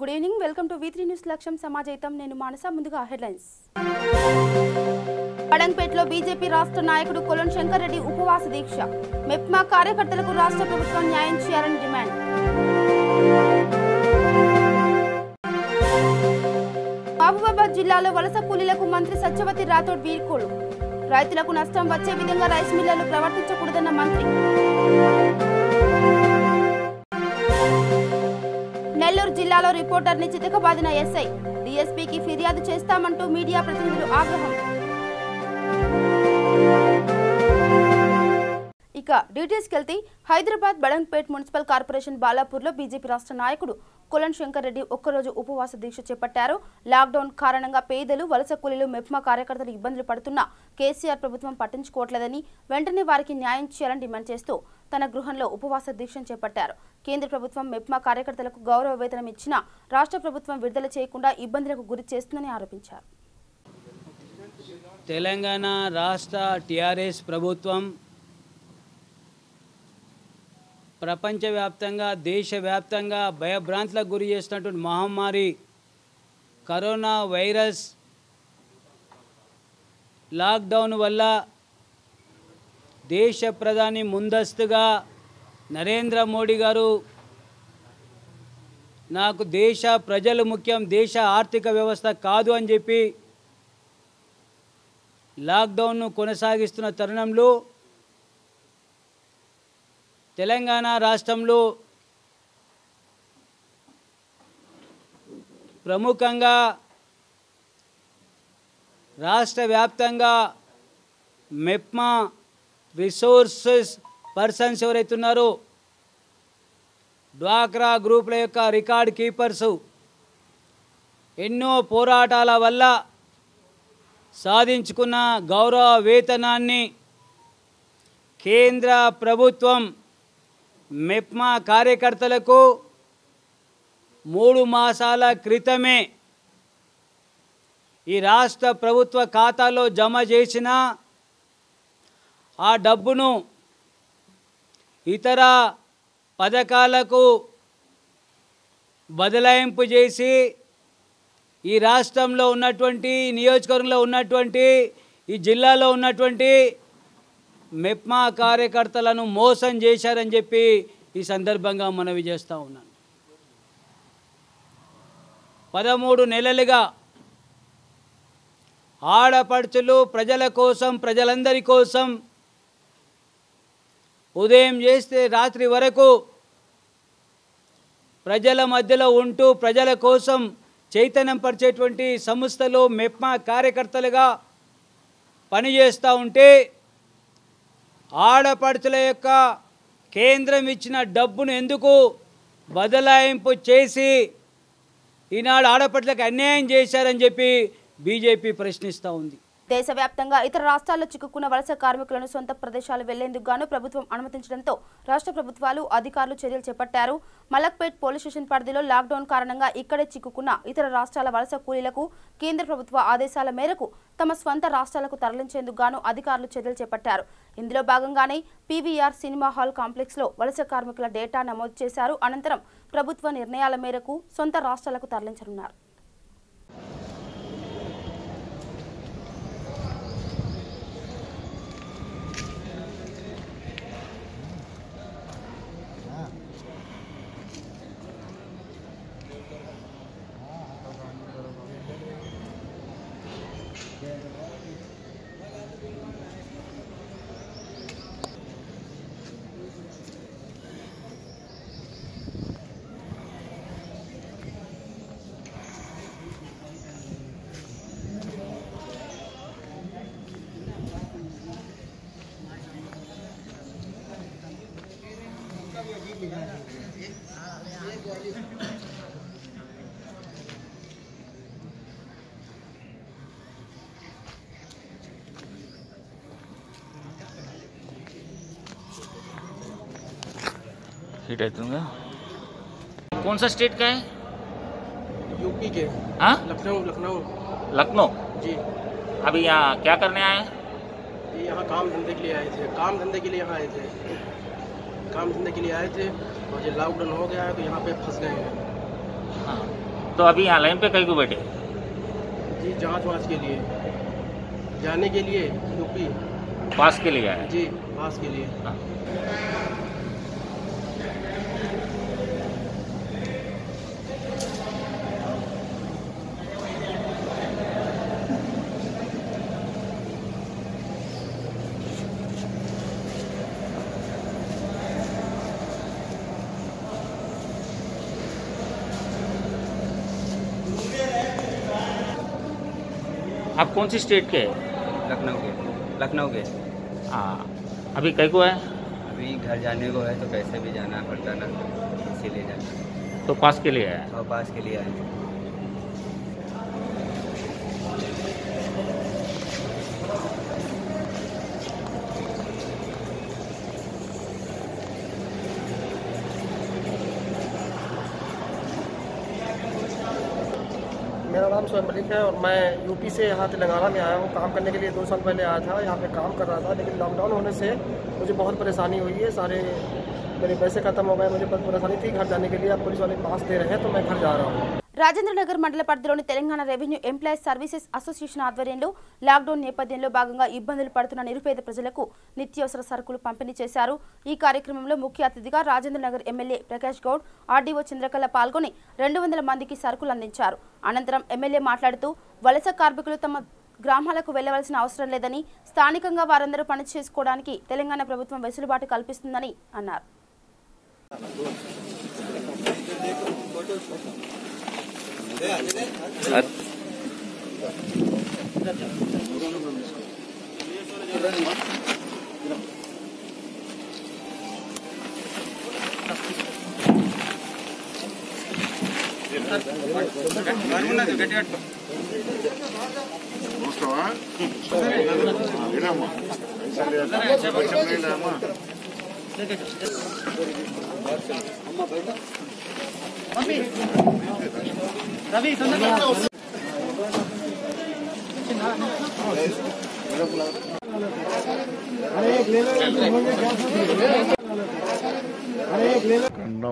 Good evening, welcome to V3 news లక్ష్యం సమాజైతం. నేను మానస. ముందుగా హెడ్లైన్స్. బడంగ్పేటలో బీజేపీ రాష్ట్ర నాయకుడు కొలన్ శంకర్ రెడ్డి ఉపవాస దీక్ష. మెప్మా కార్యకర్తలకు రాష్ట్ర ప్రభుత్వం న్యాయం చేయాలని డిమాండ్. మహబూబాబాద్ జిల్లాలో వలస కూలీలకు మంత్రి సత్యవతి రాథోడ్ వీడ్కోలు. రైతులకు నష్టం వచ్చే విధంగా రైస్ మిల్లర్లు ప్రవర్తించకూడదన్న మంత్రి. నెల్లూరు జిల్లాలో రిపోర్టర్ని చితకబాదిన ఎస్ఐ. డీఎస్పీకి ఫిర్యాదు చేస్తామంటూ మీడియా ప్రతినిధులు ఆగ్రహం. ఇక డీటెయిల్స్కి వెళ్తే హైదరాబాద్ బడంగ్పేట్ మున్సిపల్ కార్పొరేషన్ బాలాపూర్లో బీజేపీ రాష్ట్ర నాయకుడు కొలన్ శంకర్ రెడ్డి ఒక్కరోజు ఉపవాస దీక్ష చేపట్టారు. లాక్డౌన్ కారణంగా పేదలు, వలస కూలీలు, మెప్మా కార్యకర్తలు ఇబ్బందులు పడుతున్నా కేసీఆర్ ప్రభుత్వం పట్టించుకోవట్లేదని, వెంటనే వారికి న్యాయం చేయాలని డిమాండ్ చేస్తూ తన గృహంలో ఉపవాస దీక్షను చేపట్టారు. కేంద్ర ప్రభుత్వం మెప్మా కార్యకర్తలకు గౌరవ వేతనం ఇచ్చినా రాష్ట్ర ప్రభుత్వం విడుదల చేయకుండా ఇబ్బందులకు గురి చేస్తుందని ఆరోపించారు. తెలంగాణ రాష్ట్ర టీఆర్ఎస్ ప్రభుత్వం ప్రపంచవ్యాప్తంగా, దేశవ్యాప్తంగా భయభ్రాంతులకు గురి చేస్తున్నటువంటి మహమ్మారి కరోనా వైరస్ లాక్డౌన్ వల్ల దేశ ప్రధాని ముందస్తుగా నరేంద్ర మోడీ గారు నాకు దేశ ప్రజలు ముఖ్యం, దేశ ఆర్థిక వ్యవస్థ కాదు అని చెప్పి లాక్డౌన్ను కొనసాగిస్తున్న తరుణంలో తెలంగాణ రాష్ట్రంలో ప్రముఖంగా రాష్ట్ర వ్యాప్తంగా మెప్మా రిసోర్సెస్ పర్సన్స్ ఎవరైతే ఉన్నారో, డ్వాక్రా గ్రూపుల యొక్క రికార్డ్ కీపర్సు ఎన్నో పోరాటాల వల్ల సాధించుకున్న గౌరవ వేతనాన్ని కేంద్ర ప్రభుత్వం మెప్మా కార్యకర్తలకు 3 మాసాల క్రితమే ఈ రాష్ట్ర ప్రభుత్వ ఖాతాలో జమ చేసిన ఆ డబ్బును ఇతర పథకాలకు బదలాయింపు చేసి ఈ రాష్ట్రంలో ఉన్నటువంటి, నియోజకవర్గంలో ఉన్నటువంటి, ఈ జిల్లాలో ఉన్నటువంటి మెప్మా కార్యకర్తలను మోసం చేశారని చెప్పి ఈ సందర్భంగా మనవి చేస్తూ ఉన్నాను. 13 నెలలుగా ఆడపడుచులు ప్రజల కోసం, ప్రజలందరి కోసం ఉదయం చేస్తే రాత్రి వరకు ప్రజల మధ్యలో ఉంటూ ప్రజల కోసం చైతన్యం పరిచేటువంటి సంస్థలో మెప్మా కార్యకర్తలుగా పనిచేస్తూ ఉంటే ఆడపడుచుల యొక్క కేంద్రం ఇచ్చిన డబ్బును ఎందుకు బదలాయింపు చేసి ఈనాడు ఆడపడుచులకు అన్యాయం చేశారని చెప్పి బీజేపీ ప్రశ్నిస్తూ ఉంది. దేశవ్యాప్తంగా ఇతర రాష్ట్రాల్లో చిక్కుకున్న వలస కార్మికులను సొంత ప్రదేశాలు వెళ్లేందుకు గాను ప్రభుత్వం అనుమతించడంతో రాష్ట్ర ప్రభుత్వాలు, అధికారులు చర్యలు చేపట్టారు. మలక్పేట్ పోలీస్ స్టేషన్ పరిధిలో లాక్డౌన్ కారణంగా ఇక్కడే చిక్కుకున్న ఇతర రాష్ట్రాల వలస కూలీలకు కేంద్ర ప్రభుత్వ ఆదేశాల మేరకు తమ స్వంత రాష్ట్రాలకు తరలించేందుకు గాను అధికారులు చర్యలు చేపట్టారు. ఇందులో భాగంగానే పీవీఆర్ సినిమా హాల్ కాంప్లెక్స్లో వలస కార్మికుల డేటా నమోదు చేశారు. అనంతరం ప్రభుత్వ నిర్ణయాల మేరకు సొంత రాష్ట్రాలకు తరలించనున్నారు. हिट है। कौन सा स्टेट का है? यूपी के। हाँ, लखनऊ। लखनऊ जी। अभी यहाँ क्या करने आए हैं? यहाँ काम धंधे के लिए आए थे, काम धंधे के लिए यहाँ आए थे, काम धंधे के लिए आए थे और ये लॉकडाउन हो गया है तो यहाँ पे फंस गए हैं। हाँ, तो अभी यहाँ लाइन पे कहीं को बैठे? जी जांच वाँच के लिए, जाने के लिए यूपी। पास के लिए आए? जी पास के लिए। हाँ। आप कौन सी स्टेट के हैं? लखनऊ के। हाँ, अभी कहीं को है? अभी घर जाने को है तो कैसे भी जाना पड़ता ना, इसीलिए जाना। तो पास के लिए है? और पास के लिए आए। मेरा नाम सोहेब मलिक है और मैं यूपी से यहाँ तेलंगाना में आया हूँ काम करने के लिए। 2 साल पहले आया था, यहाँ पे काम कर रहा था, लेकिन लॉकडाउन होने से मुझे बहुत परेशानी हुई है। सारे मेरे पैसे खत्म हो गए, मुझे बहुत परेशानी थी घर जाने के लिए। अब पुलिस वाले पास दे रहे हैं तो मैं घर जा रहा हूँ। రాజేంద్ర నగర్ మండల పరిధిలోని Telangana revenue employees services association ఆధ్వర్యంలో లాక్డౌన్ నేపథ్యంలో భాగంగా ఇబ్బందులు పడుతున్న నిరుపేద ప్రజలకు నిత్యావసర సరుకులు పంపిణీ చేశారు. ఈ కార్యక్రమంలో ముఖ్య అతిథిగా రాజేంద్ర నగర్ ఎమ్మెల్యే ప్రకాష్ గౌడ్, ఆర్డీఓ చంద్రకళ పాల్గొని 200 మందికి సరుకులు అందించారు. అనంతరం ఎమ్మెల్యే మాట్లాడుతూ వలస కార్మికులు తమ గ్రామాలకు వెళ్లవలసిన అవసరం లేదని, స్థానికంగా వారందరూ పని చేసుకోవడానికి తెలంగాణ ప్రభుత్వం వెసులుబాటు కల్పిస్తుందని అన్నారు.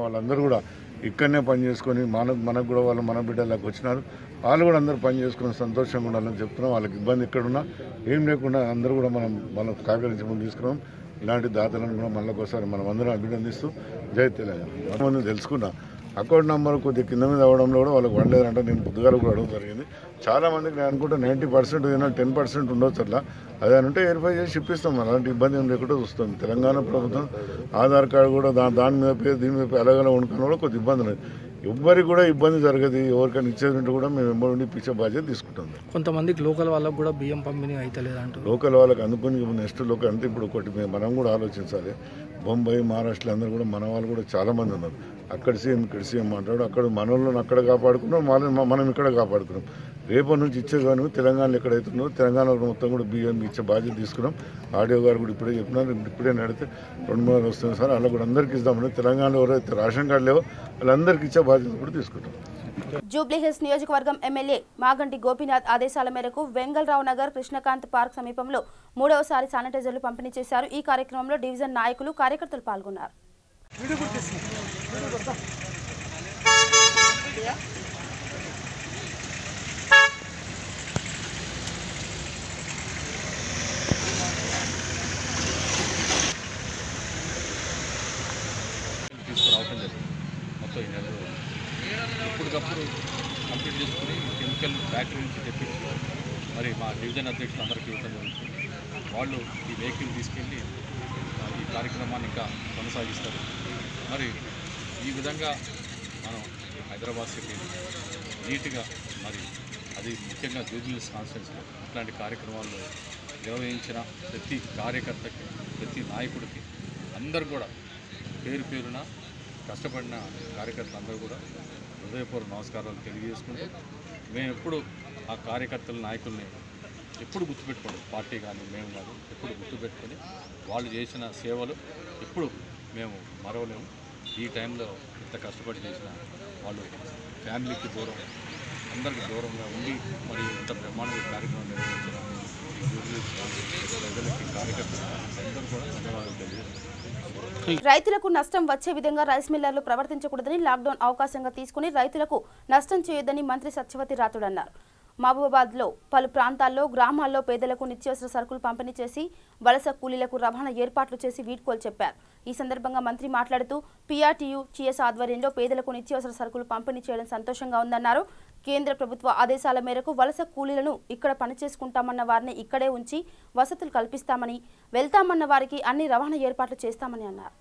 వాళ్ళందరూ కూడా ఇక్కడనే పని చేసుకొని మనకు కూడా వాళ్ళు మన బిడ్డలకు వచ్చినారు. వాళ్ళు కూడా అందరూ పని చేసుకొని సంతోషంగా ఉండాలని చెప్తున్నాం. వాళ్ళకి ఇబ్బంది ఎక్కడున్నా ఏం లేకుండా అందరూ కూడా మనం సహకరించి ముందు తీసుకున్నాం. ఇలాంటి దాతలను కూడా మళ్ళీ ఒకసారి మనం అందరం అభినందిస్తూ జై తెలంగాణ. మనం తెలుసుకున్నా అకౌంట్ నెంబర్ కొద్దిగా కింద మీద అవ్వడంలో కూడా వాళ్ళకి పడలేదంటే నేను పొద్దుగాల కూడా అడగడం జరిగింది. చాలా మందికి నేను అనుకుంటే 90% ఏదైనా 10% ఉండొచ్చు అట్లా. అదే అంటే వెరిఫై చేసి ఇప్పిస్తాం. అలాంటి ఇబ్బంది ఏం లేకుండా చూస్తాం. తెలంగాణ ప్రభుత్వం ఆధార్ కార్డు కూడా దాని మీద పేరు దీని మీద అలాగలా వండుకున్న కూడా కొద్ది ఇబ్బంది లేదు. ఎవ్వరికి కూడా ఇబ్బంది జరగదు. ఎవరికైనా ఇచ్చేదంటే కూడా మేము ఎంబడి ఇప్పించే బాధ్యత తీసుకుంటాం. కొంతమందికి లోకల్ వాళ్ళకు కూడా బియ్యం పంపిణీ అయితే లేదంటారు. లోకల్ వాళ్ళకి అనుకుని నెక్స్ట్ లోకల్ అంటే ఇప్పుడు ఒకటి మనం కూడా ఆలోచించాలి. బొంబాయి, మహారాష్ట్ర అందరూ కూడా మన వాళ్ళు కూడా చాలామంది ఉన్నారు. అక్కడ సీఎం ఇక్కడ సీఎం అంటాడు. అక్కడ మన వాళ్ళని అక్కడ కాపాడుకున్నాం, మనం ఇక్కడ కాపాడుకున్నాం. రేపటి నుంచి ఇచ్చే కానీ తెలంగాణలో ఎక్కడైతుందో తెలంగాణలో మొత్తం కూడా బియ్యం ఇచ్చే బాధ్యత తీసుకున్నాం. ఆడియో గారు కూడా ఇప్పుడే చెప్పినారు. ఇప్పుడే నడితే 2-3 వస్తుంది సార్, అలా కూడా అందరికీ ఇద్దామని. తెలంగాణలో ఎవరైతే రేషన్ కార్డు లేవో వాళ్ళందరికీ ఇచ్చే బాధ్యత కూడా తీసుకుంటాం. జూబ్లీహిల్స్ నియోజకవర్గం ఎమ్మెల్యే మాగంటి గోపీనాథ్ ఆదేశాల మేరకు వెంగళరావు నగర్ కృష్ణకాంత్ పార్క్ సమీపంలో 3వసారి శానిటైజర్లు పంపిణీ చేశారు. ఈ కార్యక్రమంలో డివిజన్ నాయకులు, కార్యకర్తలు పాల్గొన్నారు. తీసుకురావటం జరిగింది. మొత్తం ఈ నెలలో ఎప్పటికప్పుడు కంప్లీట్ చేసుకుని కెమికల్ ఫ్యాక్టరీ నుంచి తెప్పించి మరి మా డివిజన్ అధ్యక్షులు అందరికీ ఇవ్వడం జరుగుతుంది. వాళ్ళు ఈ వెహికల్ తీసుకెళ్ళి ఈ కార్యక్రమాన్ని ఇంకా కొనసాగిస్తారు. మరి ఈ విధంగా మనం హైదరాబాద్ సిటీ నీట్గా మరి అది ముఖ్యంగా జూబ్లీహిల్స్ కాన్స్టిట్యున్సీలో ఇట్లాంటి కార్యక్రమాల్లో నిర్వహించిన ప్రతి కార్యకర్తకి, ప్రతి నాయకుడికి అందరూ కూడా పేరు పేరున కష్టపడిన కార్యకర్తలందరూ కూడా హృదయపూర్వక నమస్కారాలు తెలియజేసుకుంటూ మేము ఎప్పుడు ఆ కార్యకర్తల నాయకుల్ని ఎప్పుడు గుర్తుపెట్టుకోండి, పార్టీ కానీ మేము కాదు, ఎప్పుడు గుర్తుపెట్టుకొని వాళ్ళు చేసిన సేవలు ఎప్పుడు మేము మరవలేము. ఈ టైంలో ఇంత కష్టపడి చేసిన వాళ్ళు ఫ్యామిలీకి దూరం, అందరికీ దూరంగా ఉండి మరి ఇంత బ్రహ్మాండ కార్యక్రమం నిర్వహించిన ఈ జూబ్లీహిల్స్ ప్రజలకి, కార్యకర్తలు అందరూ కూడా ధన్యవాదాలు తెలియజేస్తున్నాం. రైతులకు నష్టం వచ్చే విధంగా రైస్ మిల్లర్లు ప్రవర్తించకూడదని లాక్డౌన్ అవకాశంగా తీసుకుని రైతులకు నష్టం చేయొద్దని మంత్రి సత్యవతి రాథోడ్ అన్నారు. మహబూబాబాద్లో పలు ప్రాంతాల్లో గ్రామాల్లో పేదలకు నిత్యావసర సరుకులు పంపిణీ చేసి వలస కూలీలకు రవాణా ఏర్పాట్లు చేసి వీడ్కోలు చెప్పారు. ఈ సందర్భంగా మంత్రి మాట్లాడుతూ పీఆర్టీయూ టీఎస్ ఆధ్వర్యంలో పేదలకు నిత్యావసర సరుకులు పంపిణీ చేయడం సంతోషంగా ఉందన్నారు. కేంద్ర ప్రభుత్వ ఆదేశాల మేరకు వలస కూలీలను ఇక్కడ పనిచేసుకుంటామన్న వారిని ఇక్కడే ఉంచి వసతులు కల్పిస్తామని, వెళ్తామన్న వారికి అన్ని రవాణా ఏర్పాట్లు చేస్తామని అన్నారు.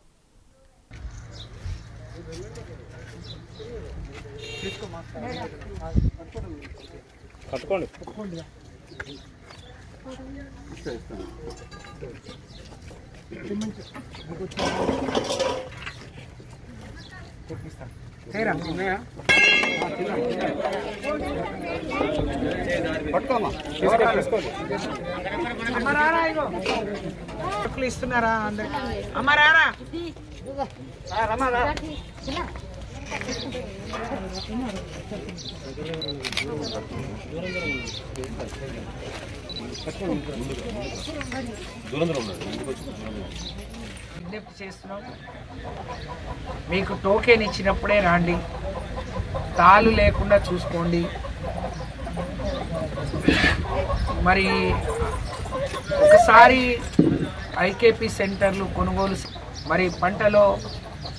ఇస్తున్నారా అమ్మారా విజ్ఞప్తి చేస్తున్నాం. మీకు టోకెన్ ఇచ్చినప్పుడే రండి, తాళ్ళు లేకుండా చూసుకోండి. మరి ఒకసారి ఐకేపీ సెంటర్లు కొనుగోలు మరి పంటలో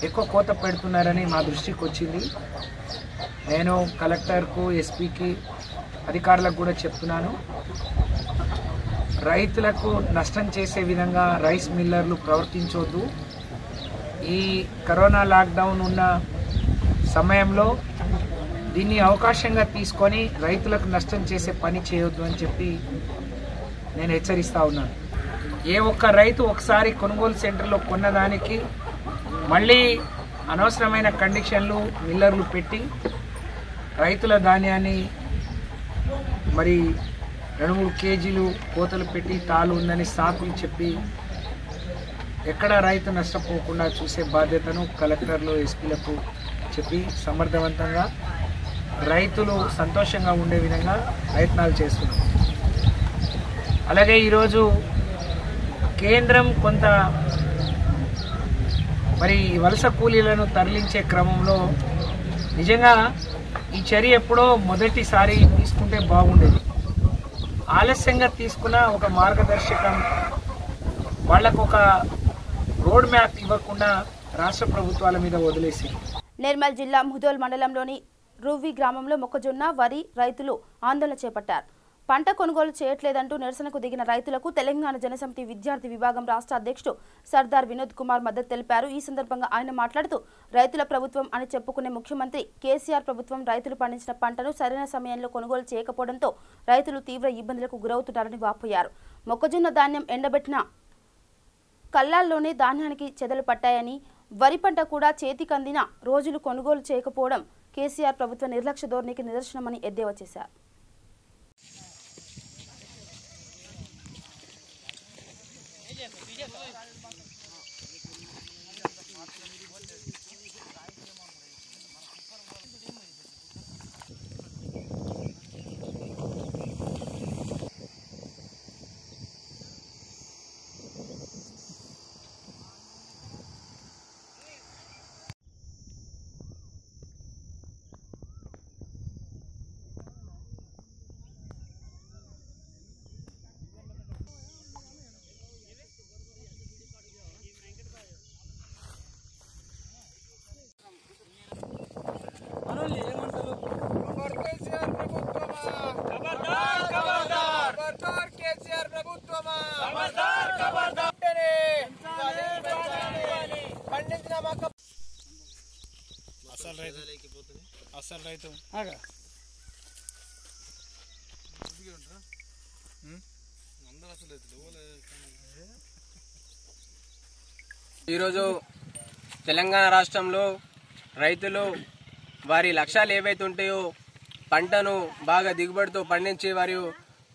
ఎక్కువ కోత పెడుతున్నారని మా దృష్టికి వచ్చింది. నేను కలెక్టర్కు, ఎస్పీకి, అధికారులకు కూడా చెప్తున్నాను. రైతులకు నష్టం చేసే విధంగా రైస్ మిల్లర్లు ప్రవర్తించవద్దు. ఈ కరోనా లాక్డౌన్ ఉన్న సమయంలో దీన్ని అవకాశంగా తీసుకొని రైతులకు నష్టం చేసే పని చేయొద్దు అని చెప్పి నేను హెచ్చరిస్తూ ఉన్నాను. ఏ ఒక్క రైతు ఒకసారి కొనుగోలు సెంటర్లో కొన్నదానికి మళ్ళీ అనవసరమైన కండిషన్లు మిల్లర్లు పెట్టి రైతుల ధాన్యాన్ని మరి 2-3 కేజీలు కోతలు పెట్టి తాళ్ళు ఉందని సాకులు చెప్పి ఎక్కడ రైతు నష్టపోకుండా చూసే బాధ్యతను కలెక్టర్లు, ఎస్పీలకు చెప్పి సమర్థవంతంగా రైతులు సంతోషంగా ఉండే విధంగా ప్రయత్నాలు చేస్తున్నారు. అలాగే ఈరోజు కేంద్రం కొంత మరి వలస కూలీలను తరలించే క్రమంలో నిజంగా ఈ చర్య ఎప్పుడో మొదటిసారి తీసుకుంటే బాగుండేది. ఆలస్యంగా తీసుకున్న ఒక మార్గదర్శకం, వాళ్లకు ఒక రోడ్ మ్యాప్ ఇవ్వకుండా రాష్ట్ర ప్రభుత్వాల మీద వదిలేసి. నిర్మల్ జిల్లా ముధోల్ మండలంలోని రూవి గ్రామంలో మొక్కజొన్న, వరి రైతులు ఆందోళన చేపట్టారు. పంట కొనుగోలు చేయట్లేదంటూ నిరసనకు దిగిన రైతులకు తెలంగాణ జనసమితి విద్యార్థి విభాగం రాష్ట్ర అధ్యక్షుడు సర్దార్ వినోద్ కుమార్ మద్దతు తెలిపారు. ఈ సందర్భంగా ఆయన మాట్లాడుతూ రైతుల ప్రభుత్వం అని చెప్పుకునే ముఖ్యమంత్రి కేసీఆర్ ప్రభుత్వం రైతులు పండించిన పంటను సరైన సమయంలో కొనుగోలు చేయకపోవడంతో రైతులు తీవ్ర ఇబ్బందులకు గురవుతున్నారని వాపోయారు. మొక్కజొన్న ధాన్యం ఎండబెట్టిన కల్లాల్లోనే ధాన్యానికి చెదలు పట్టాయని, వరి పంట కూడా చేతికందిన రోజులు కొనుగోలు చేయకపోవడం కేసీఆర్ ప్రభుత్వ నిర్లక్ష్య ధోరణికి నిదర్శనమని ఎద్దేవా చేశారు. ఈరోజు తెలంగాణ రాష్ట్రంలో రైతులు వారి లక్ష్యాలు ఏవైతే ఉంటాయో పంటను బాగా దిగుబడితో పండించి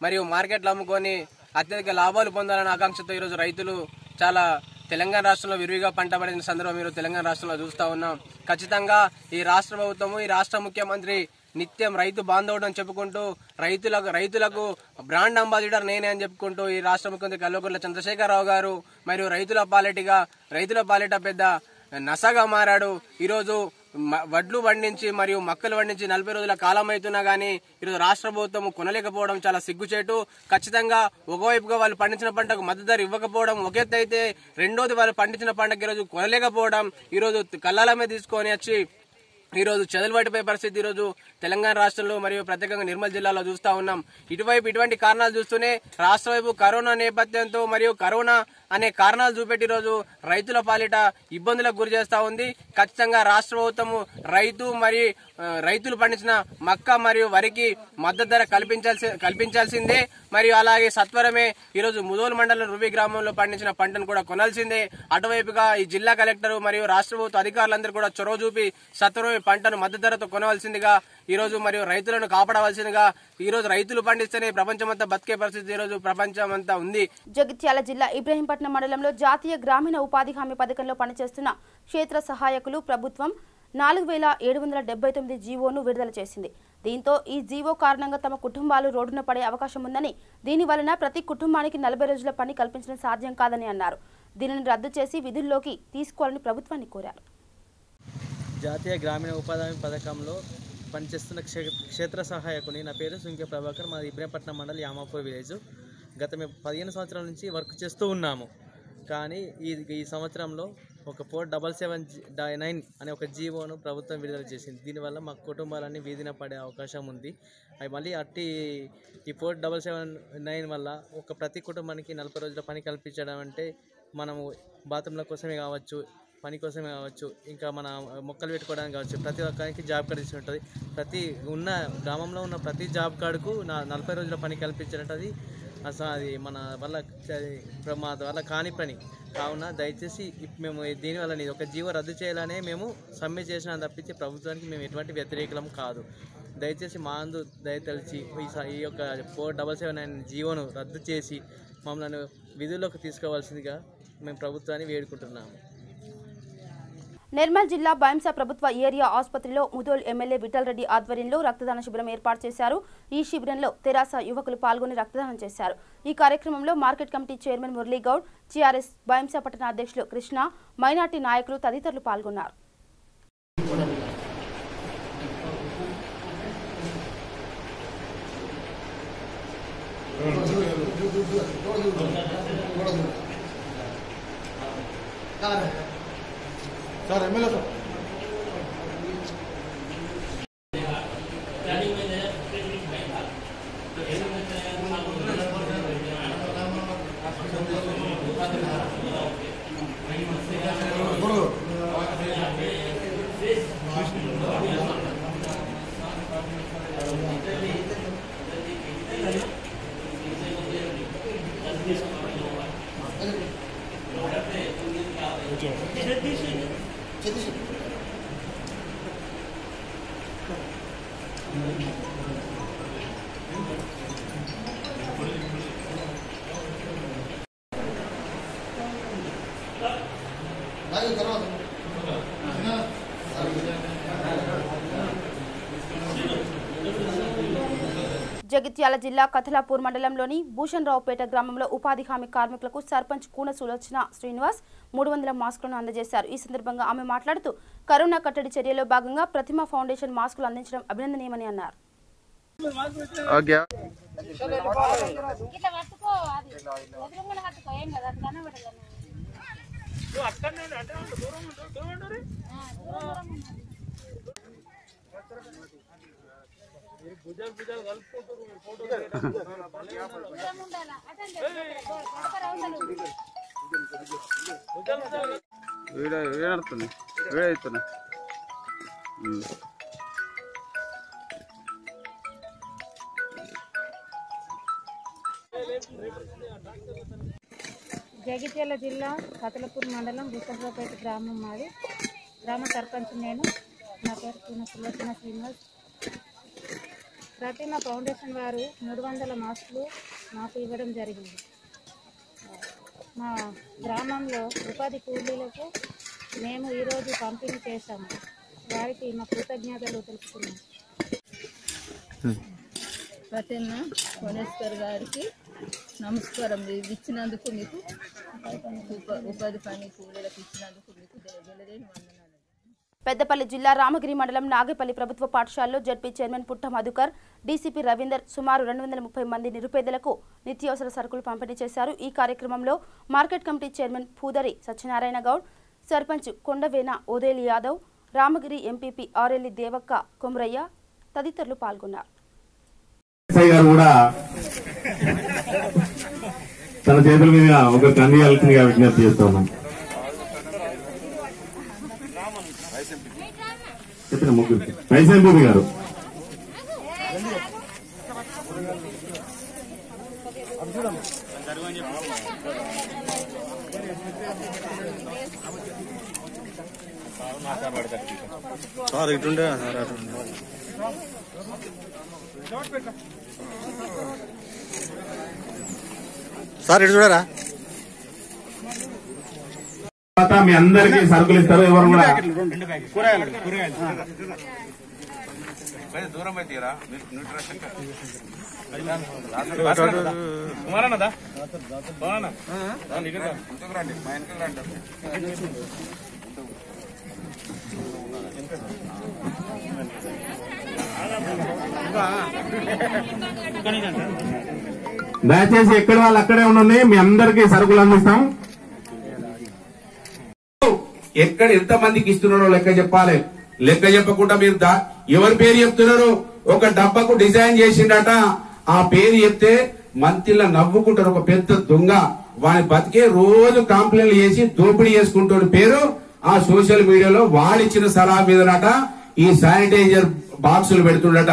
మరియు మార్కెట్లో అమ్ముకొని అత్యధిక లాభాలు పొందాలనే ఆకాంక్షతో ఈరోజు రైతులు చాలా తెలంగాణ రాష్ట్రంలో విరివిగా పంట పడిన సందర్భం మీరు తెలంగాణ రాష్ట్రంలో చూస్తూ ఉన్నాం. ఖచ్చితంగా ఈ రాష్ట్ర ప్రభుత్వము, ఈ రాష్ట్ర ముఖ్యమంత్రి నిత్యం రైతు బాంధవుడు అని చెప్పుకుంటూ రైతులకు బ్రాండ్ అంబాసిడర్ నేనే అని చెప్పుకుంటూ ఈ రాష్ట్ర ముఖ్యమంత్రి కల్వకుంట్ల చంద్రశేఖరరావు గారు మరియు రైతుల పాలిట పెద్ద నసగా మారాడు. ఈరోజు వడ్లు పండించి మరియు మక్కలు పండించి 40 రోజుల కాలం అవుతున్నా గానీ ఈరోజు రాష్ట్ర ప్రభుత్వం కొనలేకపోవడం చాలా సిగ్గుచేటు. ఖచ్చితంగా ఒకవైపుగా వాళ్ళు పండించిన పంటకు మద్దతు ధర ఇవ్వకపోవడం ఒక ఎత్తు అయితే, రెండోది వాళ్ళు పండించిన పంటకు ఈరోజు కొనలేకపోవడం, ఈరోజు కళ్ళాలమే తీసుకొని వచ్చి ఈరోజు చెదలుబడిపోయే పరిస్థితి ఈరోజు తెలంగాణ రాష్ట్రంలో మరియు ప్రత్యేకంగా నిర్మల్ జిల్లాలో చూస్తా ఉన్నాం. ఇటువంటి కారణాలు చూస్తూనే రాష్ట్ర వైపు కరోనా నేపథ్యంతో మరియు కరోనా అనే కారణాలు చూపెట్టి ఈరోజు రైతుల పాలిట ఇబ్బందులకు గురి చేస్తా ఉంది. ఖచ్చితంగా రాష్ట్ర ప్రభుత్వము రైతులు పండించిన మక్క మరియు వరికి మద్దతు ధర కల్పించాల్సిందే. మరియు అలాగే సత్వరమే ఈరోజు ముదోల్ మండలం రువి గ్రామంలో పండించిన పంటను కూడా కొనాల్సిందే. అటువైపుగా ఈ జిల్లా కలెక్టర్ మరియు రాష్ట్ర ప్రభుత్వ అధికారులందరూ కూడా చొరవ చూపి సత్వరమే పంటను మద్దతు ధరతో కొనవలసిందిగా ఈరోజు మరియు రైతులను కాపాడవలసిందిగా, ఈరోజు రైతులు పండిస్తేనే ప్రపంచమంతా బతికే పరిస్థితి ఈరోజు ప్రపంచమంతా ఉంది. జగిత్యాల జిల్లా ఇబ్రహీంపట్నం మండలంలో జాతీయ గ్రామీణ ఉపాధి హామీ పథకంలో పనిచేస్తున్న క్షేత్ర సహాయకులు ప్రభుత్వం 4779 జీవోను విడుదల చేసింది. దీంతో ఈ జీవో కారణంగా తమ కుటుంబాలు రోడ్డున పడే అవకాశం ఉందని, దీని వలన ప్రతి కుటుంబానికి 40 రోజుల పని కల్పించడం సాధ్యం కాదని అన్నారు. దీనిని రద్దు చేసి విధుల్లోకి తీసుకోవాలని ప్రభుత్వాన్ని కోరారు. జాతీయ గ్రామీణ ఉపాధి హామీ పథకంలో పనిచేస్తున్న క్షేత్ర సహాయకుని. నా పేరు సుంకే ప్రభాకర్, మాది ఇబ్రహీంపట్నం మండలి యామాపూర్ విలేజ్. గత మేము 15 సంవత్సరాల నుంచి వర్క్ చేస్తూ ఉన్నాము. కానీ ఈ సంవత్సరంలో ఒక 4779 అనే ఒక జీవోను ప్రభుత్వం విడుదల చేసింది. దీనివల్ల మా కుటుంబాలన్నీ వీధిన పడే అవకాశం ఉంది. అవి మళ్ళీ ఈ 4779 వల్ల ప్రతి కుటుంబానికి 40 రోజుల పని కల్పించడం అంటే మనము బాత్రూంల కోసమే కావచ్చు, పని కోసమే కావచ్చు, ఇంకా మన మొక్కలు పెట్టుకోవడానికి కావచ్చు, ప్రతి ఒక్కరికి జాబ్ కార్డు ఇచ్చి ఉంటుంది. గ్రామంలో ఉన్న ప్రతి జాబ్ కార్డుకు 40 రోజుల పని కల్పించినట్టు అది మన వల్ల కాని పని. కావున దయచేసి మేము దీనివల్ల ఒక జీవో రద్దు చేయాలనే మేము సమ్మె చేసినా తప్పించి ప్రభుత్వానికి మేము ఎటువంటి వ్యతిరేకలం కాదు. దయచేసి మా అందు దయతలిచి ఈ యొక్క 4779 జీవోను రద్దు చేసి మమ్మల్ని విధుల్లోకి తీసుకోవాల్సిందిగా మేము ప్రభుత్వాన్ని వేడుకుంటున్నాము. నిర్మల్ జిల్లా బైంసా ప్రభుత్వ ఏరియా ఆసుపత్రిలో ముదోల్ ఎమ్మెల్యే విఠల్ రెడ్డి ఆధ్వర్యంలో రక్తదాన శిబిరం ఏర్పాటు చేశారు. ఈ శిబిరంలో తెరాస యువకులు పాల్గొని రక్తదానం చేశారు. ఈ కార్యక్రమంలో market committee chairman Murali Goud, TRS Bhainsa పట్టణ అధ్యక్షులు కృష్ణ, మైనార్టీ నాయకులు తదితరులు పాల్గొన్నారు. సార్ ఎమ్మెల్యే సార్ జగిత్యాల జిల్లా కథలాపూర్ మండలంలోని భూషణరావుపేట గ్రామంలో ఉపాధి హామీ కార్మికులకు సర్పంచ్ కూన సులోచన శ్రీనివాస్ 300 మాస్కులను అందజేశారు. ఈ సందర్భంగా ఆమె మాట్లాడుతూ కరోనా కట్టడి చర్యలో భాగంగా ప్రతిమ ఫౌండేషన్ మాస్కులు అందించడం అభినందనీయమని అన్నారు. జగిత్యాల జిల్లా కథలపూర్ మండలం భూషణరావుపేట గ్రామం మాది. గ్రామ సర్పంచ్ నేను. నా పేరు కూన సులోచన శ్రీనివాస్. ప్రతిమ ఫౌండేషన్ వారు 300 మాస్కులు నాకు ఇవ్వడం జరిగింది. మా గ్రామంలో ఉపాధి కూలీలకు మేము ఈరోజు పంపిణీ చేశాము. వారికి మా కృతజ్ఞతలు తెలుపుతున్నాం. ప్రసన్న కోనేశ్వర్ గారికి నమస్కారం. ఇచ్చినందుకు మీకు ఉపాధి పని కూలీలకు ఇచ్చినందుకు మీకు వెలలేని వందనాలు. పెద్దపల్లి జిల్లా రామగిరి మండలం నాగేపల్లి ప్రభుత్వ పాఠశాలలో జడ్పీ చైర్మన్ పుట్ట మధుకర్, డీసీపీ రవీందర్ సుమారు 230 మంది నిరుపేదలకు నిత్యావసర సరుకులు పంపిణీ చేశారు. ఈ కార్యక్రమంలో market committee chairman Pudari Satyanarayana Goud, sarpanch Kondavena Odeli Yadav, Ramagiri MPP Arelli Devakka Komaraiah తదితరులు పాల్గొన్నారు. తన చేతుల మీద ఒక కందియాల్సిందిగా విజ్ఞప్తి చేస్తున్నాం. రైస్ ఎంపీ గారు సార్ ఇటుండే సార్ ఇటు చూడరా. మీ అందరికీ సరుకులు ఇస్తారు. ఎవరు కూడా దూరం అయితే దయచేసి ఎక్కడ వాళ్ళు అక్కడే ఉండండి. మీ అందరికీ సరుకులు అందిస్తాం. ఎక్కడ ఎంత మందికి ఇస్తున్నారో లెక్క చెప్పాలి. లెక్క చెప్పకుండా మీరు ఎవరి పేరు చెప్తున్నారు? ఒక డబ్బాకు డిజైన్ చేసిండట. ఆ పేరు చెప్తే మంత్రిలా నవ్వుకుంటారు. ఒక పెద్ద దొంగ వాని బతికే రోజు కంప్లైంట్లు చేసి దోపిడీ చేసుకుంటాడు పేరు ఆ సోషల్ మీడియాలో. వాడిచ్చిన సలహా మీదనట ఈ శానిటైజర్ బాక్సులు పెడుతుండట.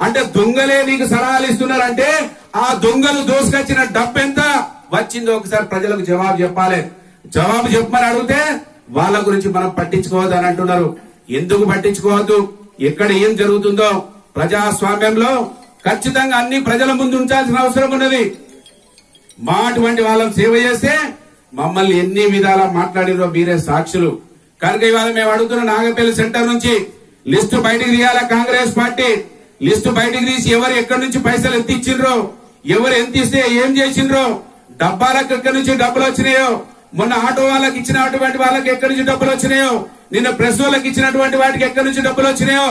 అంటే దొంగలే నీకు సలహాలు ఇస్తున్నారంటే ఆ దొంగలు దోసుకొచ్చిన డబ్బు ఎంత వచ్చిందో ఒకసారి ప్రజలకు జవాబు చెప్పాలి. జవాబు చెప్పమని అడిగితే వాళ్ళ గురించి మనం పట్టించుకోవద్దు అని అంటున్నారు. ఎందుకు పట్టించుకోవద్దు? ఎక్కడ ఏం జరుగుతుందో ప్రజాస్వామ్యంలో ఖచ్చితంగా అన్ని ప్రజల ముందు ఉంచాల్సిన అవసరం ఉన్నది. మా అటువంటి వాళ్ళని సేవ చేస్తే మమ్మల్ని ఎన్ని విధాలా మాట్లాడిరో మీరే సాక్షులు. కనుక ఇవాళ మేము అడుగుతున్న నాగపల్లి సెంటర్ నుంచి లిస్టు బయటికి తీయాల. కాంగ్రెస్ పార్టీ లిస్టు బయటికి తీసి ఎవరు ఎక్కడి నుంచి పైసలు ఎంత ఇచ్చిండ్రో, ఎవరు ఎంత ఇస్తే ఏం చేసిండ్రో, డబ్బాలకు ఎక్కడి నుంచి డబ్బులు వచ్చినాయో, మొన్న ఆటో వాళ్ళకి ఇచ్చినటువంటి వాళ్ళకి ఎక్కడి నుంచి డబ్బులు వచ్చినాయో, నిన్న ప్రెస్ వాళ్ళకి ఇచ్చినటువంటి వాటికి ఎక్కడి నుంచి డబ్బులు వచ్చినాయో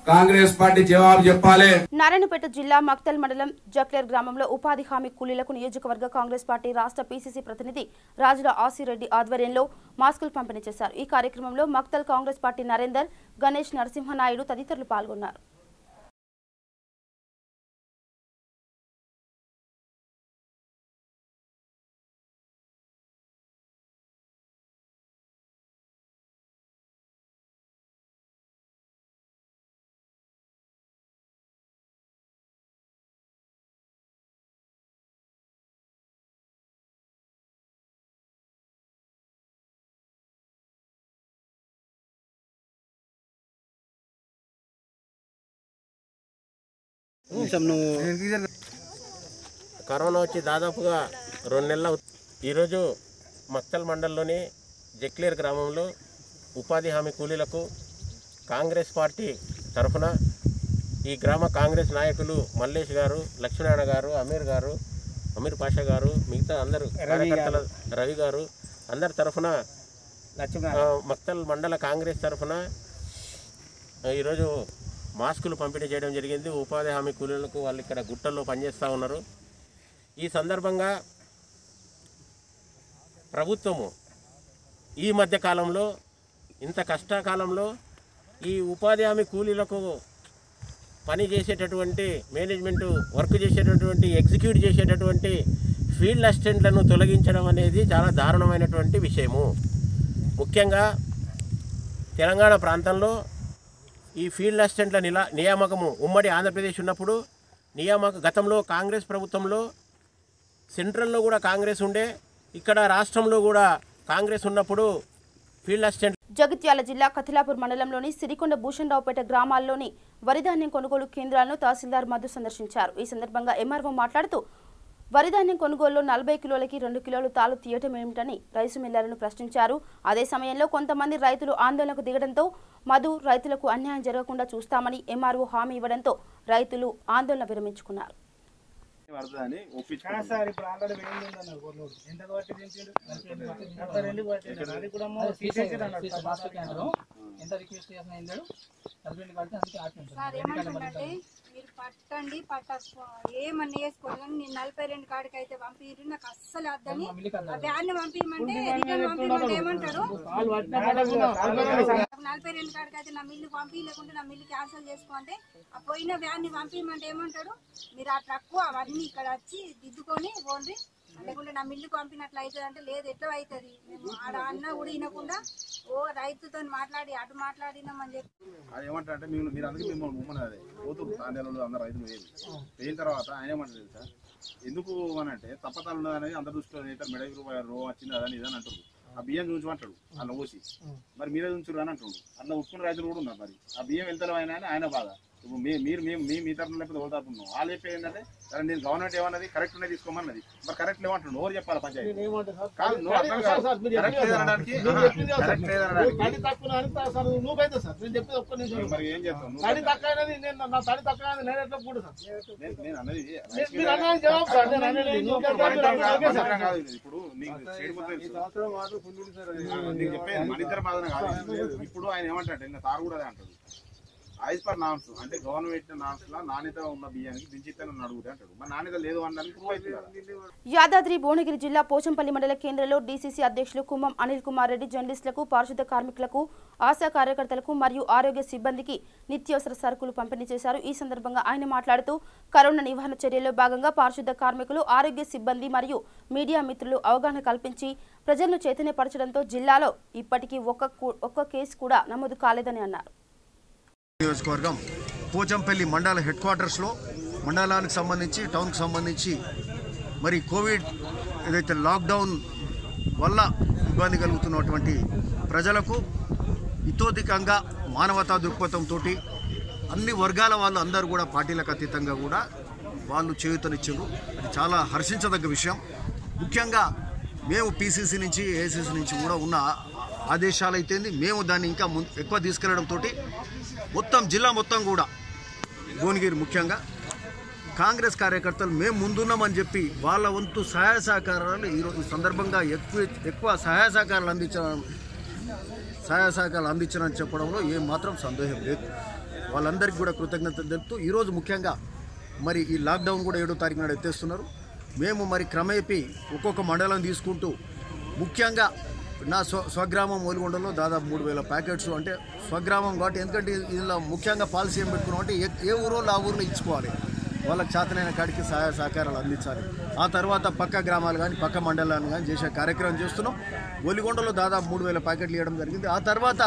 కాంగ్రెస్ పార్టీ జవాబు చెప్పాలి. నారాయణపేట జిల్లా మక్తల్ మండలం జక్లేర్ గ్రామంలో ఉపాధి హామీ కూలీలకు నియోజకవర్గ కాంగ్రెస్ పార్టీ రాష్ట్ర పీసీసీ ప్రతినిధి రాజుల ఆసిరెడ్డి ఆధ్వర్యంలో మాస్కులు పంపిణీ చేశారు. ఈ కార్యక్రమంలో మక్తల్ కాంగ్రెస్ పార్టీ నరేందర్, గణేష్ నరసింహనాయుడు తదితరులు పాల్గొన్నారు. కరోనా వచ్చి దాదాపుగా 2 నెలల ఈరోజు మక్తల్ మండలంలోని జక్లేర్ గ్రామంలో ఉపాధి హామీ కూలీలకు కాంగ్రెస్ పార్టీ తరఫున ఈ గ్రామ కాంగ్రెస్ నాయకులు మల్లేష్ గారు, లక్ష్మీనారాయణ గారు, అమీర్ పాషా గారు, మిగతా అందరూ కార్యకర్తల రవి గారు అందరి తరఫున మక్తల్ మండల కాంగ్రెస్ తరఫున ఈరోజు మాస్కులు పంపిణీ చేయడం జరిగింది. ఉపాధి హామీ కూలీలకు వాళ్ళు ఇక్కడ గుట్టల్లో పనిచేస్తూ ఉన్నారు. ఈ సందర్భంగా ప్రభుత్వము ఈ మధ్య కాలంలో ఇంత కష్టకాలంలో ఈ ఉపాధి హామీ కూలీలకు పని చేసేటటువంటి మేనేజ్మెంటు వర్క్ చేసేటటువంటి ఎగ్జిక్యూట్ చేసేటటువంటి ఫీల్డ్ అసిస్టెంట్లను తొలగించడం అనేది చాలా దారుణమైనటువంటి విషయము. ముఖ్యంగా తెలంగాణ ప్రాంతంలో ఈ ఫీల్డ్ అసిస్టెంట్ల నియామకము ఉమ్మడి ఆంధ్రప్రదేశ్ ఉన్నప్పుడు గతంలో కాంగ్రెస్ ప్రభుత్వంలో సెంట్రల్లో కూడా కాంగ్రెస్ ఉండే, ఇక్కడ రాష్ట్రంలో కూడా కాంగ్రెస్ ఉన్నప్పుడు ఫీల్డ్ అసిస్టెంట్. జగిత్యాల జిల్లా కథిలాపూర్ మండలంలోని సిరికొండ భూషణరావుపేట గ్రామాల్లోని వరిధాన్యం కొనుగోలు కేంద్రాలను తహసీల్దార్ మధు సందర్శించారు. ఈ సందర్భంగా ఎంఆర్ఓ మాట్లాడుతూ వరిధాన్యం కొనుగోలులో 40 కిలోలకి 2 కిలోలు తాలు తీయటం ఏమిటని రైసు మిల్లర్లను ప్రశ్నించారు. అదే సమయంలో కొంతమంది రైతులు ఆందోళనకు దిగడంతో మధు రైతులకు అన్యాయం జరగకుండా చూస్తామని ఎంఆర్ఓ హామీ ఇవ్వడంతో రైతులు ఆందోళన విరమించుకున్నారు. మీరు పట్టండి ఏమన్నా వేసుకోండి కానీ నేను 42 కాడికి అయితే పంపిరు నాకు అస్సలు వద్దని వ్యాన్ పంపించమంటే ఏమంటాడు 42 కాడికి అయితే నా మిల్లు పంపి లేకుంటే నా మిల్లు క్యాన్సిల్ చేసుకోంటే ఆ పోయిన వ్యాన్ ని పంపించమంటే ఏమంటాడు మీరు ఆ ట్రక్ అవన్నీ ఇక్కడ వచ్చి దిద్దుకొని పోండి లేకుంటే నా మిల్లుకు పంపినట్లు అవుతుంది అంటే లేదు ఎట్లా అవుతుంది మేము ఆడ అన్న కూడా వినకుండా ఓ రైతుతో మాట్లాడి అటు మాట్లాడినామని చెప్పి అది ఏమంటారంటే మీరు అందుకే మిమ్మల్ని ఉమ్మని అదే పోతుంది తాండేళ్ళు అందరు రైతులు వేయిన తర్వాత ఆయన ఏమంటారు తెలుసా ఎందుకు అని అంటే తప్పతాలు ఉన్నదనేది అందరు దృష్టిలో అయితే మెడకి రూపాయలు రో వచ్చింది అదని ఇదని అంటారు ఆ బియ్యం చూంచమంటాడు అట్లా పోసి మరి మీరే చూంచురు అని అంటాడు అట్లా ఉట్టుకున్న రైతులు కూడా ఉన్నారు మరి ఆ బియ్యం వెళ్తారు ఆయన బాధ ఇప్పుడు మీరు మీ తరఫున లేకపోతే ఓ తరఫున వాళ్ళు చెప్పేది ఏంటంటే నేను గవర్నమెంట్ ఏమన్నది కరెక్ట్ ఉన్నాయి తీసుకోమన్నది మరి కరెక్ట్ లేవంటున్నాడు ఎవరు చెప్పాలి పంచాయతీ కాదు నువ్వు అర్థం కాదు కరెక్ట్ లేదనడానికి కరెక్ట్ లేదనడానికి మరి ఏం చేస్తాను నేను అన్నది ఇప్పుడు నీకు నీకు చెప్పేది మన ఇద్దరు బాధన కాదు ఇప్పుడు ఆయన ఏమంటాడు తారు కూడా అదే అంటాడు యాజ్ పర్ నామ్స్ అంటే గవర్నమెంట్ నామ్స్ లా నాణ్యత ఉన్న బియ్యానికి దించితేనని అడుగుతే అంటాడు మరి నాణ్యత లేదు అనడానికి ప్రూవ్ అవుతుంది. యాదాద్రి భువనగిరి జిల్లా పోచంపల్లి మండల కేంద్రంలో డీసీసీ అధ్యక్షులు కుమ్మం అనిల్ కుమార్ రెడ్డి జర్నలిస్టులకు పారిశుద్ధ కార్మికులకు ఆశా కార్యకర్తలకు మరియు ఆరోగ్య సిబ్బందికి నిత్యావసర సరుకులు పంపిణీ చేశారు. ఈ సందర్భంగా ఆయన మాట్లాడుతూ కరోనా నివారణ చర్యల్లో భాగంగా పారిశుద్ధ కార్మికులు ఆరోగ్య సిబ్బంది మరియు మీడియా మిత్రులు అవగాహన కల్పించి ప్రజలను చైతన్యపరచడంతో జిల్లాలో ఇప్పటికీ ఒక్క కేసు కూడా నమోదు కాలేదని అన్నారు. నియోజకవర్గం పోచంపల్లి మండల హెడ్ క్వార్టర్స్లో మండలానికి సంబంధించి టౌన్కి సంబంధించి మరి కోవిడ్ ఏదైతే లాక్డౌన్ వల్ల ఇబ్బంది కలుగుతున్నటువంటి ప్రజలకు ఇతోధికంగా మానవతా దృక్పథంతో అన్ని వర్గాల వాళ్ళు అందరూ కూడా పార్టీలకు అతీతంగా కూడా వాళ్ళు చేయూతనిచ్చారు. అది చాలా హర్షించదగ్గ విషయం. ముఖ్యంగా మేము పీసీసీ నుంచి ఏఐసీసీ నుంచి కూడా ఉన్న ఆదేశాలు అయితే మేము దాన్ని ఇంకా ఎక్కువ తీసుకెళ్లడంతో మొత్తం జిల్లా మొత్తం కూడా భువనగిరి ముఖ్యంగా కాంగ్రెస్ కార్యకర్తలు మేము ముందున్నామని చెప్పి వాళ్ళ వంతు సహాయ సహకారాలు ఈ సందర్భంగా ఎక్కువ సహాయ సహకారాలు అందించారని చెప్పడంలో ఏమాత్రం సందేహం లేదు. వాళ్ళందరికీ కూడా కృతజ్ఞతలు తెలుపుతూ ఈరోజు ముఖ్యంగా మరి ఈ లాక్డౌన్ కూడా 7వ తారీఖు నాడు ఎత్తేస్తున్నారు. మేము మరి క్రమేపీ ఒక్కొక్క మండలం తీసుకుంటూ ముఖ్యంగా నా స్వగ్రామం ఓలిగొండలో దాదాపు 3000 ప్యాకెట్స్ అంటే స్వగ్రామం కాబట్టి ఎందుకంటే ఇందులో ముఖ్యంగా పాలసీ ఏం పెట్టుకున్నాం అంటే ఏ ఊరో ఆ ఊరిలో ఇచ్చుకోవాలి, వాళ్ళకి చేతనైన కాడికి సహాయ సహకారాలు అందించాలి. ఆ తర్వాత పక్క గ్రామాలు కానీ పక్క మండలాన్ని కానీ చేసే కార్యక్రమం చేస్తున్నాం. ఒలిగొండలో దాదాపు 3000 ప్యాకెట్లు ఇవ్వడం జరిగింది. ఆ తర్వాత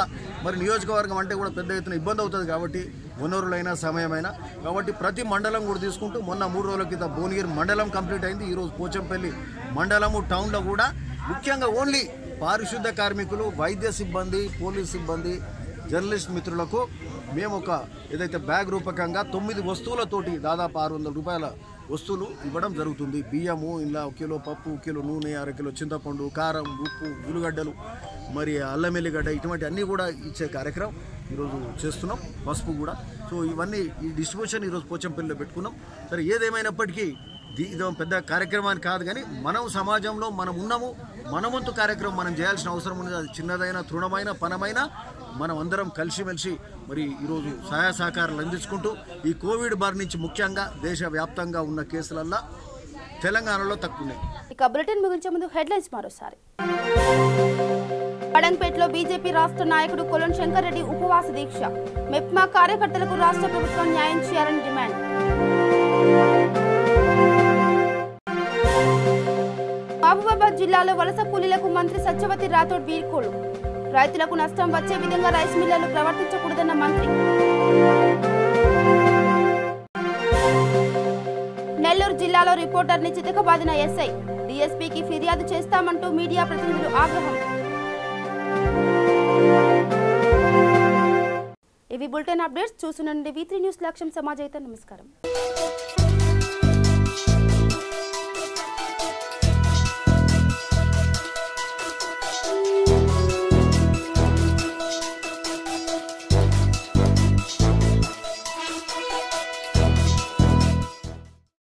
మరి నియోజకవర్గం అంటే కూడా పెద్ద ఎత్తున ఇబ్బంది అవుతుంది కాబట్టి వనరులైనా సమయమైనా కాబట్టి ప్రతి మండలం కూడా తీసుకుంటూ మొన్న 3 రోజుల క్రితం భువనగిరి మండలం కంప్లీట్ అయింది. ఈరోజు పోచంపల్లి మండలము టౌన్లో కూడా ముఖ్యంగా ఓన్లీ పారిశుద్ధ కార్మికులు, వైద్య సిబ్బంది, పోలీస్ సిబ్బంది, జర్నలిస్ట్ మిత్రులకు మేము ఒక ఏదైతే బ్యాగ్ రూపకంగా 9 వస్తువులతోటి దాదాపు 600 రూపాయల వస్తువులు ఇవ్వడం జరుగుతుంది. బియ్యము, ఇలా 1 కిలో పప్పు, 1 కిలో నూనె, 1/2 కిలో చింతపండు, కారం, ఉప్పు, ఉల్లిగడ్డలు, మరి అల్లం ఎల్లిగడ్డ ఇటువంటి అన్నీ కూడా ఇచ్చే కార్యక్రమం ఈరోజు చేస్తున్నాం. పసుపు కూడా. సో ఇవన్నీ ఈ డిస్ట్రిబ్యూషన్ ఈరోజు పోచంపల్లిలో పెట్టుకున్నాం. సరే ఏదేమైనప్పటికీ ఇది పెద్ద కార్యక్రమాన్ని కాదు కానీ మనం సమాజంలో మనం ఉన్నాము, మన వంతు కార్యక్రమం మనం చేయాల్సిన అవసరం ఉంది. అది చిన్నదైనా తృణమైన పనమైనా మనం అందరం కలిసిమెలిసి మరి ఈరోజు సహాయ సహకారాలు అందించుకుంటూ ఈ కోవిడ్ బారి నుంచి ముఖ్యంగా దేశవ్యాప్తంగా ఉన్న కేసులల్లో తెలంగాణలో తక్కువ ఉన్నాయి. ఇక బులెటిన్ ముగించే ముందు హెడ్లైన్స్ మరోసారి. పడంపేటలో బీజేపీ రాష్ట్ర నాయకుడు కొలన్ శంకర్ రెడ్డి ఉపవాస దీక్ష. మెప్మా కార్యకర్తలకు రాష్ట్ర ప్రభుత్వం న్యాయం చేయాలని డిమాండ్. మహబూబాబాద్ జిల్లాలో వలస కూలీలకు మంత్రి సత్యవతి రాథోడ్ వీడ్కోలు. రైతులకు నష్టం వచ్చే విధంగా రైస్ మిల్లర్లు ప్రవర్తించకూడదన్న మంత్రి. నెల్లూరు జిల్లాలో రిపోర్టర్ని చితకబాదిన ఎస్ఐ. డీఎస్పీకి ఫిర్యాదు చేస్తామంటూ మీడియా ప్రతినిధులు ఆగ్రహం. ఇవి బులెటిన్ అప్డేట్స్. చూస్తుండండి V3 news. లక్ష్యం సమాజైతే. నమస్కారం.